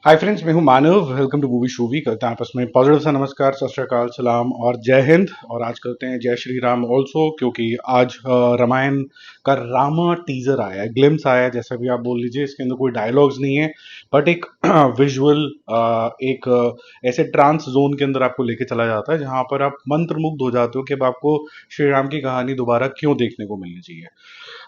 हाय friends, मैं हूं Manav. Welcome to movie शूवी। करते हैं आपस में पॉजिटिव सा नमस्कार, सत श्री अकाल, सलाम और जय हिंद। और आज करते हैं जय श्री राम ऑल्सो, क्योंकि आज रामायण का रामा टीजर आया है, ग्लिम्स आया है, जैसा भी आप बोल लीजिए। इसके अंदर कोई डायलॉग्स नहीं है, बट एक विजुअल, एक ऐसे ट्रांस जोन के अंदर आपको लेके चला जाता है जहां पर आप मंत्रमुग्ध हो जाते हो कि अब आपको श्री राम की कहानी दोबारा क्यों देखने को मिलनी चाहिए।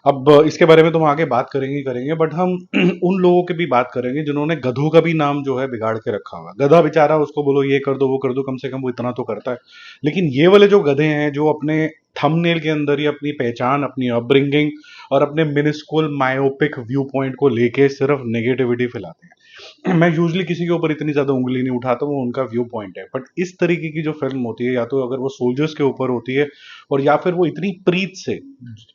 अब इसके बारे में तो हम आगे बात करेंगे ही करेंगे, बट हम उन लोगों की भी बात करेंगे जिन्होंने गधों का भी नाम जो है बिगाड़ के रखा हुआ। गधा बेचारा, उसको बोलो ये कर दो वो कर दो, कम से कम वो इतना तो करता है। लेकिन ये वाले जो गधे हैं, जो अपने थंबनेल के अंदर ही अपनी पहचान, अपनी अपब्रिंगिंग और अपने मिनिस्कुल मायोपिक व्यू पॉइंट को लेके सिर्फ नेगेटिविटी फैलाते हैं। मैं यूजली किसी के ऊपर इतनी ज्यादा उंगली नहीं उठाता, वो उनका व्यू पॉइंट है। बट इस तरीके की जो फिल्म होती है, या तो अगर वो सोल्जर्स के ऊपर होती है और या फिर वो इतनी प्रीत से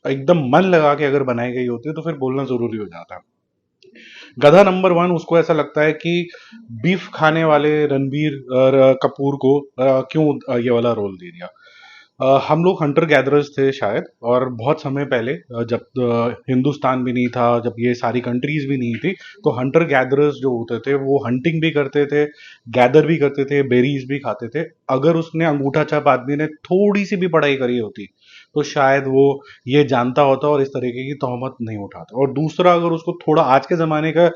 एकदम मन लगा के अगर बनाई गई होती है, तो फिर बोलना जरूरी हो जाता है। गधा नंबर वन, उसको ऐसा लगता है कि बीफ खाने वाले रणबीर कपूर को क्यों ये वाला रोल दे दिया। हम लोग हंटर गैदरर्स थे शायद, और बहुत समय पहले, जब हिंदुस्तान भी नहीं था, जब ये सारी कंट्रीज भी नहीं थी, तो हंटर गैदरर्स जो होते थे वो हंटिंग भी करते थे, गैदर भी करते थे, बेरीज भी खाते थे। अगर उसने अंगूठा छाप आदमी ने थोड़ी सी भी पढ़ाई करी होती, तो शायद वो ये जानता होता और इस तरीके की तोहमत नहीं उठाता। और दूसरा, अगर उसको थोड़ा आज के जमाने का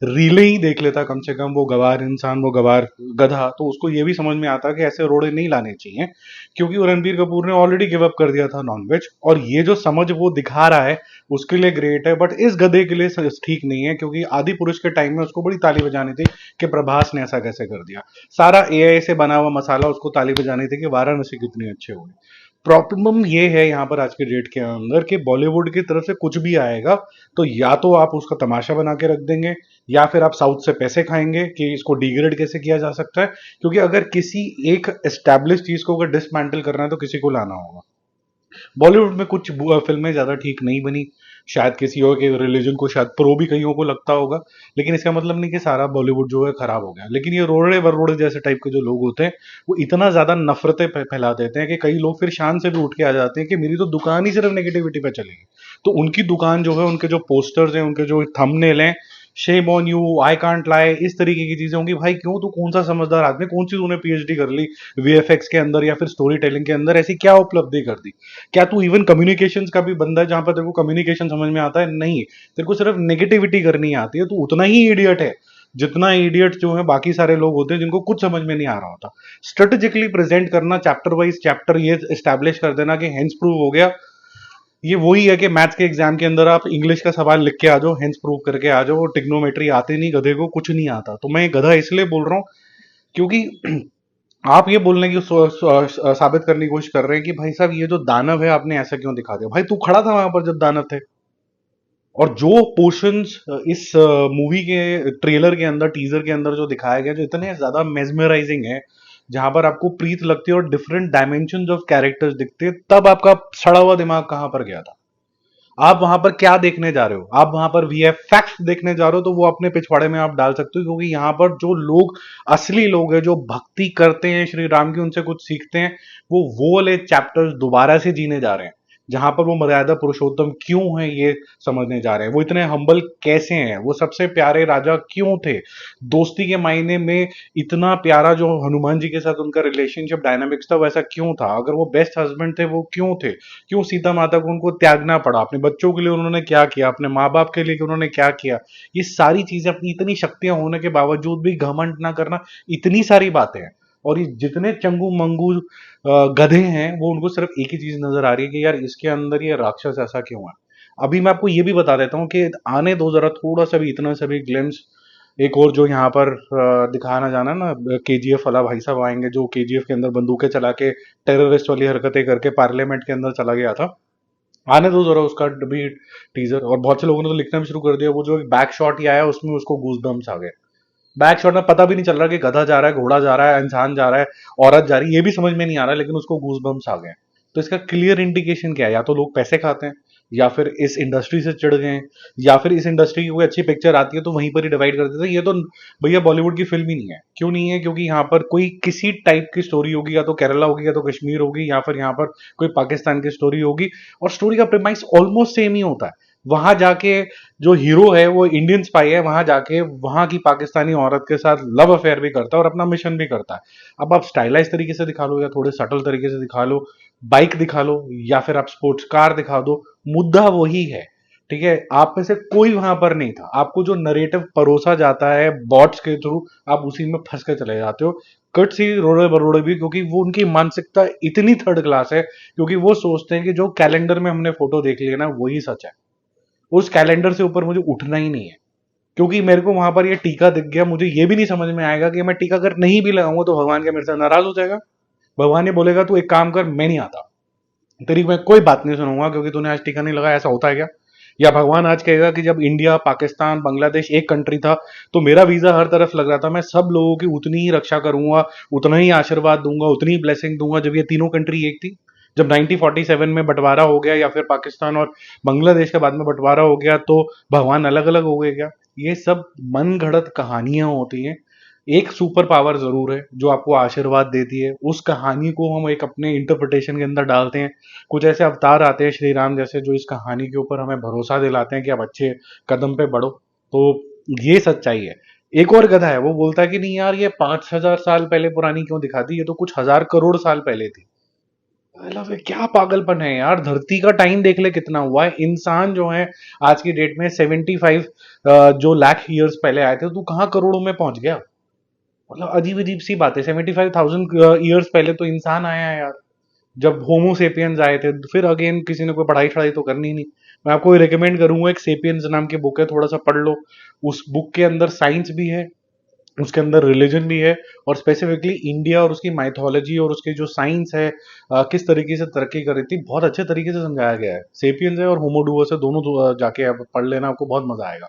रीले ही देख लेता कम से कम, वो गवार इंसान, वो गवार गधा, तो उसको ये भी समझ में आता कि ऐसे रोड़े नहीं लाने चाहिए, क्योंकि वो रणबीर कपूर ने ऑलरेडी गिव अप कर दिया था नॉनवेज। और ये जो समझ वो दिखा रहा है उसके लिए ग्रेट है, बट इस गधे के लिए ठीक नहीं है, क्योंकि आदि पुरुष के टाइम में उसको बड़ी ताली बजानी थी कि प्रभास ने ऐसा कैसे कर दिया। सारा एआई से बना हुआ मसाला उसको ताली बजानी थी कि वाराणसी कितने अच्छे हुए। प्रॉब्लम ये है यहाँ पर आज के डेट के अंदर कि बॉलीवुड की तरफ से कुछ भी आएगा तो या तो आप उसका तमाशा बना के रख देंगे, या फिर आप साउथ से पैसे खाएंगे कि इसको डिग्रेड कैसे किया जा सकता है। क्योंकि अगर किसी एक एस्टैब्लिश चीज को अगर डिसमेंटल करना है तो किसी को लाना होगा। बॉलीवुड में कुछ फिल्में ज्यादा ठीक नहीं बनी, शायद किसी और के रिलीजन को शायद प्रो भी कईयों को लगता होगा, लेकिन इसका मतलब नहीं कि सारा बॉलीवुड जो है खराब हो गया। लेकिन ये रोड़े वरोड़े जैसे टाइप के जो लोग होते हैं, वो इतना ज्यादा नफरतें फैला देते हैं कि कई लोग फिर शान से भी उठ के आ जाते हैं कि मेरी तो दुकान ही सिर्फ नेगेटिविटी पे चलेगी। तो उनकी दुकान जो है, उनके जो पोस्टर्स हैं, उनके जो थंबनेल हैं, shame on you, I can't lie, इस तरीके की चीजें होंगी। भाई क्यों, तू कौन सा समझदार आदमी, कौन सी तूने पीएचडी कर ली वीएफएक्स के अंदर या फिर स्टोरी टेलिंग के अंदर, ऐसी क्या उपलब्धि कर दी? क्या तू इवन कम्युनिकेशंस का भी बंदा है, जहां पर तेरे को कम्युनिकेशन समझ में आता है? नहीं, तेरे को सिर्फ नेगेटिविटी करनी आती है। तू उतना ही इडियट है जितना इडियट जो है बाकी सारे लोग होते हैं, जिनको कुछ समझ में नहीं आ रहा होता। स्ट्रेटेजिकली प्रेजेंट करना, चैप्टर वाइज चैप्टर ये एस्टैब्लिश कर देना कि हेंस प्रूव हो गया, ये वही है कि मैथ्स के एग्जाम के अंदर आप इंग्लिश का सवाल लिख के आ जाओ, हेंस प्रूव करके आ जाओ। टिग्नोमेट्री आते नहीं, गधे को कुछ नहीं आता। तो मैं गधा इसलिए बोल रहा हूं क्योंकि आप ये बोलने की साबित करने की कोशिश कर रहे हैं कि भाई साहब ये जो दानव है आपने ऐसा क्यों दिखा दिया। भाई तू खड़ा था वहां पर जब दानव थे। और जो पोर्शंस इस मूवी के ट्रेलर के अंदर, टीजर के अंदर जो दिखाया गया, जो इतने ज्यादा मेजमराइजिंग है, जहां पर आपको प्रीत लगती है और डिफरेंट डायमेंशन ऑफ कैरेक्टर्स दिखते हैं, तब आपका सड़ा हुआ दिमाग कहां पर गया था? आप वहां पर क्या देखने जा रहे हो? आप वहां पर वीएफएक्स देखने जा रहे हो, तो वो अपने पिछवाड़े में आप डाल सकते हो, क्योंकि यहां पर जो लोग, असली लोग हैं जो भक्ति करते हैं श्री राम की, उनसे कुछ सीखते हैं, वो वाले चैप्टर्स दोबारा से जीने जा रहे हैं। जहां पर वो मर्यादा पुरुषोत्तम क्यों है ये समझने जा रहे हैं, वो इतने हम्बल कैसे हैं, वो सबसे प्यारे राजा क्यों थे, दोस्ती के मायने में इतना प्यारा जो हनुमान जी के साथ उनका रिलेशनशिप डायनामिक्स था वैसा क्यों था, अगर वो बेस्ट हस्बैंड थे वो क्यों थे, क्यों सीता माता को उनको त्यागना पड़ा, अपने बच्चों के लिए उन्होंने क्या किया, अपने माँ बाप के लिए उन्होंने क्या किया। ये सारी चीजें, अपनी इतनी शक्तियां होने के बावजूद भी घमंड ना करना, इतनी सारी बातें हैं। और ये जितने चंगू मंगू गधे हैं, वो उनको सिर्फ एक ही चीज नजर आ रही है कि यार इसके अंदर ये राक्षस ऐसा क्यों है। अभी मैं आपको ये भी बता देता हूँ कि आने दो जरा थोड़ा सा भी, इतना सा भी ग्लिम्स। एक और जो यहाँ पर दिखाना जाना ना, केजीएफ वाला भाई साहब आएंगे, जो केजीएफ के अंदर बंदूकें चला के टेररिस्ट वाली हरकतें करके पार्लियामेंट के अंदर चला गया था। आने दो जरा उसका भी टीजर। और बहुत से लोगों ने तो लिखना भी शुरू कर दिया, वो जो बैक शॉट ही आया उसमें उसको गूज बम्स आ गए। बैक शॉट में पता भी नहीं चल रहा कि गधा जा रहा है, घोड़ा जा रहा है, इंसान जा रहा है, औरत जा रही है, ये भी समझ में नहीं आ रहा, लेकिन उसको गूज बम्स आ गए। तो इसका क्लियर इंडिकेशन क्या है? या तो लोग पैसे खाते हैं, या फिर इस इंडस्ट्री से चिढ़ गए हैं, या फिर इस इंडस्ट्री की कोई अच्छी पिक्चर आती है तो वहीं पर ही डिवाइड कर देते हैं। ये तो भैया बॉलीवुड की फिल्म ही नहीं है। क्यों नहीं है? क्योंकि यहाँ पर कोई किसी टाइप की स्टोरी होगी, या तो केरला होगी, या तो कश्मीर होगी, या फिर यहाँ पर कोई पाकिस्तान की स्टोरी होगी, और स्टोरी का प्रीमाइस ऑलमोस्ट सेम ही होता है। वहां जाके जो हीरो है वो इंडियन स्पाई है, वहां जाके वहां की पाकिस्तानी औरत के साथ लव अफेयर भी करता है और अपना मिशन भी करता है। अब आप स्टाइलाइज तरीके से दिखा लो या थोड़े सटल तरीके से दिखा लो, बाइक दिखा लो या फिर आप स्पोर्ट्स कार दिखा दो, मुद्दा वही है। ठीक है, आप में से कोई वहां पर नहीं था, आपको जो नरेटिव परोसा जाता है बॉट्स के थ्रू, आप उसी में फंस के चले जाते हो। कट सी रोड़े बरोड़े भी, क्योंकि वो उनकी मानसिकता इतनी थर्ड क्लास है, क्योंकि वो सोचते हैं कि जो कैलेंडर में हमने फोटो देख ली है ना वही सच है, उस कैलेंडर से ऊपर मुझे उठना ही नहीं है। क्योंकि मेरे को वहां पर ये टीका दिख गया, मुझे ये भी नहीं समझ में आएगा कि मैं टीका अगर नहीं भी लगाऊंगा तो भगवान क्या मेरे से नाराज हो जाएगा? भगवान ये बोलेगा तू एक काम कर, मैं नहीं आता, तेरी मैं कोई बात नहीं सुनूंगा क्योंकि तूने आज टीका नहीं लगाया, ऐसा होता है क्या? या भगवान आज कहेगा कि जब इंडिया पाकिस्तान बांग्लादेश एक कंट्री था तो मेरा वीजा हर तरफ लग रहा था, मैं सब लोगों की उतनी ही रक्षा करूंगा, उतना ही आशीर्वाद दूंगा, उतनी ही ब्लेसिंग दूंगा जब ये तीनों कंट्री एक थी। जब 1947 में बंटवारा हो गया या फिर पाकिस्तान और बांग्लादेश के बाद में बंटवारा हो गया तो भगवान अलग अलग हो गए क्या? ये सब मन घड़त कहानियां होती हैं। एक सुपर पावर जरूर है जो आपको आशीर्वाद देती है, उस कहानी को हम एक अपने इंटरप्रिटेशन के अंदर डालते हैं। कुछ ऐसे अवतार आते हैं श्री राम जैसे जो इस कहानी के ऊपर हमें भरोसा दिलाते हैं कि अब अच्छे कदम पे बढ़ो। तो ये सच्चाई है। एक और गधा है, वो बोलता है कि नहीं यार ये 5,000 साल पहले पुरानी क्यों दिखा दी, ये तो कुछ हजार करोड़ साल पहले थी। मतलब ये क्या पागलपन है यार, धरती का टाइम देख ले कितना हुआ है। इंसान जो है आज की डेट में 75 जो लाख ईयर्स पहले आए थे, तू कहाँ करोड़ों में पहुंच गया? मतलब अजीब अजीब सी बात है। 75,000 ईयर्स पहले तो इंसान आया है यार, जब होमो सेपियंस आए थे। फिर अगेन किसी ने कोई पढ़ाई छढ़ाई तो करनी नहीं। मैं आपको रिकमेंड करूंगा, एक सेपियंस नाम की बुक है, थोड़ा सा पढ़ लो। उस बुक के अंदर साइंस भी है, उसके अंदर रिलीजन भी है, और स्पेसिफिकली इंडिया और उसकी माइथोलॉजी और उसकी जो साइंस है, किस तरीके से तरक्की कर रही थी, बहुत अच्छे तरीके से समझाया गया है। सेपियंस है और होमोडुअस है, दोनों जाके आप पढ़ लेना, आपको बहुत मजा आएगा।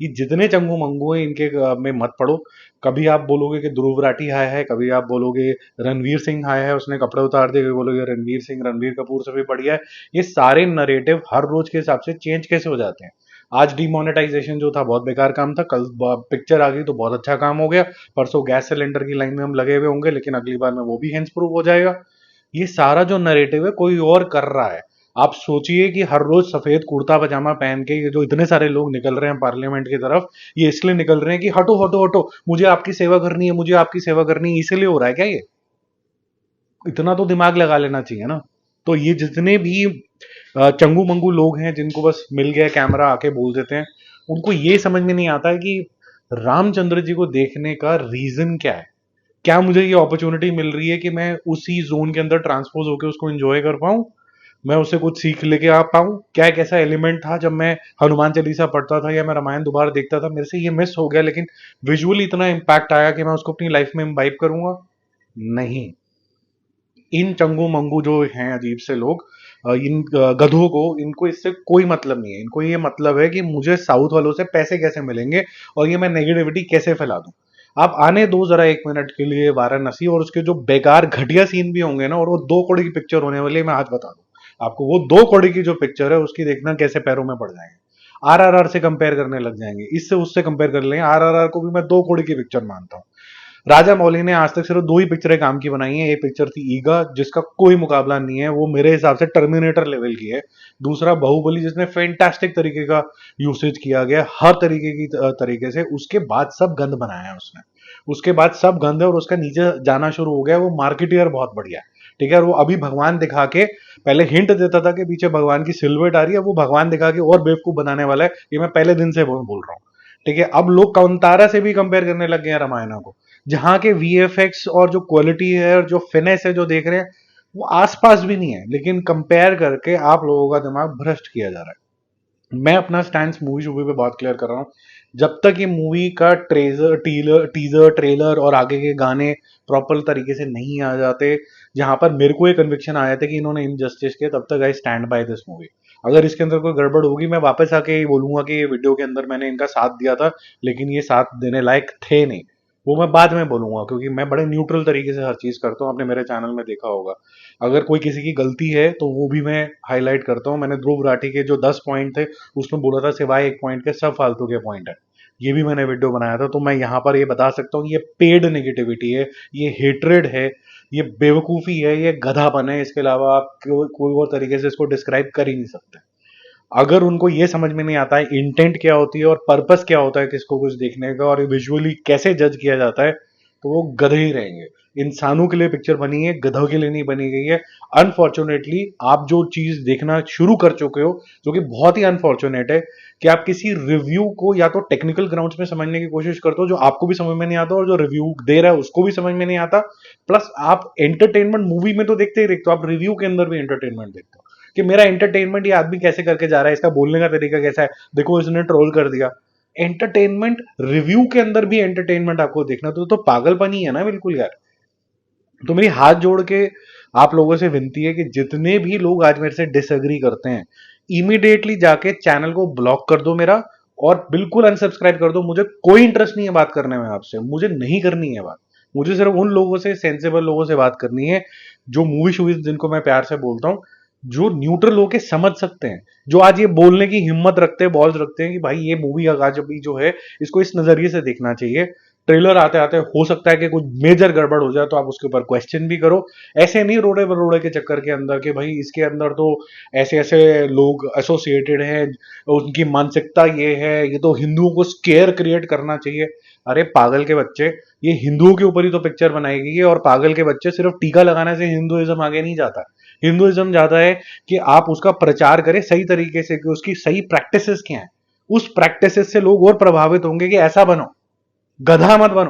ये जितने चंगू मंगू हैं इनके में मत पढ़ो। कभी आप बोलोगे कि ध्रुव राठी आया है, कभी आप बोलोगे रणवीर सिंह आया है उसने कपड़े उतार दिए, कभी बोलोगे रणवीर सिंह रणवीर कपूर से भी बढ़िया है। ये सारे नरेटिव हर रोज के हिसाब से चेंज कैसे हो जाते हैं। आज डिमोनेटाइजेशन जो था बहुत बेकार काम था, कल पिक्चर आ गई तो बहुत अच्छा काम हो गया, परसों गैस सिलेंडर की लाइन में हम लगे हुए होंगे लेकिन अगली बार में वो भी हेंस प्रूफ हो जाएगा। ये सारा जो नरेटिव है कोई और कर रहा है। आप सोचिए कि हर रोज सफेद कुर्ता पजामा पहन के ये जो इतने सारे लोग निकल रहे हैं पार्लियामेंट की तरफ, ये इसलिए निकल रहे हैं कि हटो हटो हटो, मुझे आपकी सेवा करनी है, मुझे आपकी सेवा करनी है, इसलिए हो रहा है क्या ये? इतना तो दिमाग लगा लेना चाहिए ना। तो ये जितने भी चंगू मंगू लोग हैं जिनको बस मिल गया कैमरा आके बोल देते हैं, उनको ये समझ में नहीं आता है कि रामचंद्र जी को देखने का रीजन क्या है। क्या मुझे ये अपॉर्चुनिटी मिल रही है कि मैं उसी जोन के अंदर ट्रांसपोज होकर उसको एंजॉय कर पाऊं, मैं उससे कुछ सीख लेके आ पाऊं? क्या एक ऐसा एलिमेंट था जब मैं हनुमान चालीसा पढ़ता था या मैं रामायण दोबारा देखता था, मेरे से ये मिस हो गया, लेकिन विजुअली इतना इम्पैक्ट आया कि मैं उसको अपनी लाइफ में इम्बाइब करूंगा? नहीं। इन चंगू मंगू जो हैं अजीब से लोग, इन गधों को, इनको इससे कोई मतलब नहीं है। इनको ये मतलब है कि मुझे साउथ वालों से पैसे कैसे मिलेंगे और ये मैं नेगेटिविटी कैसे फैला दूं। आप आने दो जरा 1 मिनट के लिए वाराणसी, और उसके जो बेकार घटिया सीन भी होंगे ना, और वो 2 करोड़ की पिक्चर होने वाली है, मैं आज बता दूं आपको, वो 2 करोड़ की जो पिक्चर है उसकी देखना कैसे पैरों में पड़ जाएंगे। आरआरआर से कंपेयर करने लग जाएंगे, इससे उससे कंपेयर कर लेंगे। आरआरआर को भी मैं 2 करोड़ की पिक्चर मानता हूँ। राजा मौली ने आज तक सिर्फ 2 ही पिक्चरें काम की बनाई हैं। एक पिक्चर थी ईगा जिसका कोई मुकाबला नहीं है, वो मेरे हिसाब से टर्मिनेटर लेवल की है। दूसरा बाहुबली जिसने फैंटास्टिक तरीके का यूसेज किया गया हर तरीके की तरीके से, उसके बाद सब गंद बनाया है उसने। उसके बाद सब गंद है और उसका नीचे जाना शुरू हो गया। वो मार्केटियर बहुत बढ़िया है, ठीक है। और वो अभी भगवान दिखा के, पहले हिंट देता था कि पीछे भगवान की सिल्हूट आ रही है, वो भगवान दिखा के और बेवकूफ बनाने वाला है। ये मैं पहले दिन से बोल रहा हूँ, ठीक है। अब लोग कांतारा से भी कंपेयर करने लग गए हैं रामायण को, जहां के वीएफएक्स और जो क्वालिटी है और जो फिनेस है जो देख रहे हैं वो आसपास भी नहीं है, लेकिन कंपेयर करके आप लोगों का दिमाग भ्रष्ट किया जा रहा है। मैं अपना स्टैंड मूवी शूवी पे बहुत क्लियर कर रहा हूँ। जब तक ये मूवी का टीजर ट्रेलर और आगे के गाने प्रॉपर तरीके से नहीं आ जाते, जहां पर मेरे को ये कन्विक्शन आया था कि इन्होंने इनजस्टिस किया, तब तक I stand by this movie. अगर इसके अंदर कोई गड़बड़ होगी मैं वापस आके ये बोलूंगा कि ये वीडियो के अंदर मैंने इनका साथ दिया था लेकिन ये साथ देने लायक थे नहीं, वो मैं बाद में बोलूंगा, क्योंकि मैं बड़े न्यूट्रल तरीके से हर चीज करता हूँ। आपने मेरे चैनल में देखा होगा, अगर कोई किसी की गलती है तो वो भी मैं हाईलाइट करता हूँ। मैंने ध्रुव राठी के जो 10 पॉइंट थे उसमें बोला था सिवाय एक पॉइंट के सब फालतू के पॉइंट है, ये भी मैंने वीडियो बनाया था। तो मैं यहाँ पर ये बता सकता हूँ ये पेड नेगेटिविटी है, ये हेट्रेड है, ये बेवकूफ़ी है, ये गधापन है। इसके अलावा आप कोई और तरीके से इसको डिस्क्राइब कर ही नहीं सकते। अगर उनको ये समझ में नहीं आता है इंटेंट क्या होती है और पर्पस क्या होता है किसको कुछ देखने का और विजुअली कैसे जज किया जाता है, तो वो गधे ही रहेंगे। इंसानों के लिए पिक्चर बनी है, गधों के लिए नहीं बनी गई है। अनफॉर्चुनेटली आप जो चीज देखना शुरू कर चुके हो, जो कि बहुत ही अनफॉर्चुनेट है, कि आप किसी रिव्यू को या तो टेक्निकल ग्राउंड्स में समझने की कोशिश करते हो जो आपको भी समझ में नहीं आता और जो रिव्यू दे रहा है उसको भी समझ में नहीं आता, प्लस आप एंटरटेनमेंट मूवी में तो देखते ही देखते हो, आप रिव्यू के अंदर भी एंटरटेनमेंट देखते हो कि मेरा एंटरटेनमेंट ये आदमी कैसे करके जा रहा है, इसका बोलने का तरीका कैसा है, देखो इसने ट्रोल कर दिया। एंटरटेनमेंट रिव्यू के अंदर भी एंटरटेनमेंट आपको देखना तो पागलपन ही है ना बिल्कुल यार। तो मेरी हाथ जोड़ के आप लोगों से विनती है कि जितने भी लोग आज मेरे से डिसएग्री करते हैं, इमीडिएटली जाके चैनल को ब्लॉक कर दो मेरा, और बिल्कुल अनसब्सक्राइब कर दो। मुझे कोई इंटरेस्ट नहीं है बात करने में आपसे, मुझे नहीं करनी है बात। मुझे सिर्फ उन लोगों से, सेंसेबल लोगों से बात करनी है जो मूवी शूवीज, जिनको मैं प्यार से बोलता हूं, जो न्यूट्रल होके समझ सकते हैं, जो आज ये बोलने की हिम्मत रखते हैं, बॉल्स रखते हैं कि भाई ये मूवी आज अभी जो है इसको इस नजरिए से देखना चाहिए। ट्रेलर आते आते हो सकता है कि कुछ मेजर गड़बड़ हो जाए तो आप उसके ऊपर क्वेश्चन भी करो। ऐसे नहीं रोड़े बरोड़े के चक्कर के अंदर कि भाई इसके अंदर तो ऐसे ऐसे लोग एसोसिएटेड हैं, उनकी मानसिकता ये है, ये तो हिंदुओं को स्केयर क्रिएट करना चाहिए। अरे पागल के बच्चे, ये हिंदुओं के ऊपर ही तो पिक्चर बनाई गई है, और पागल के बच्चे, सिर्फ टीका लगाने से हिंदुइज्म आगे नहीं जाता। हिंदुइज्म जाता है कि आप उसका प्रचार करें सही तरीके से, कि उसकी सही प्रैक्टिसेस क्या है, उस प्रैक्टिसेस से लोग और प्रभावित होंगे कि ऐसा बनो, गधा मत बनो।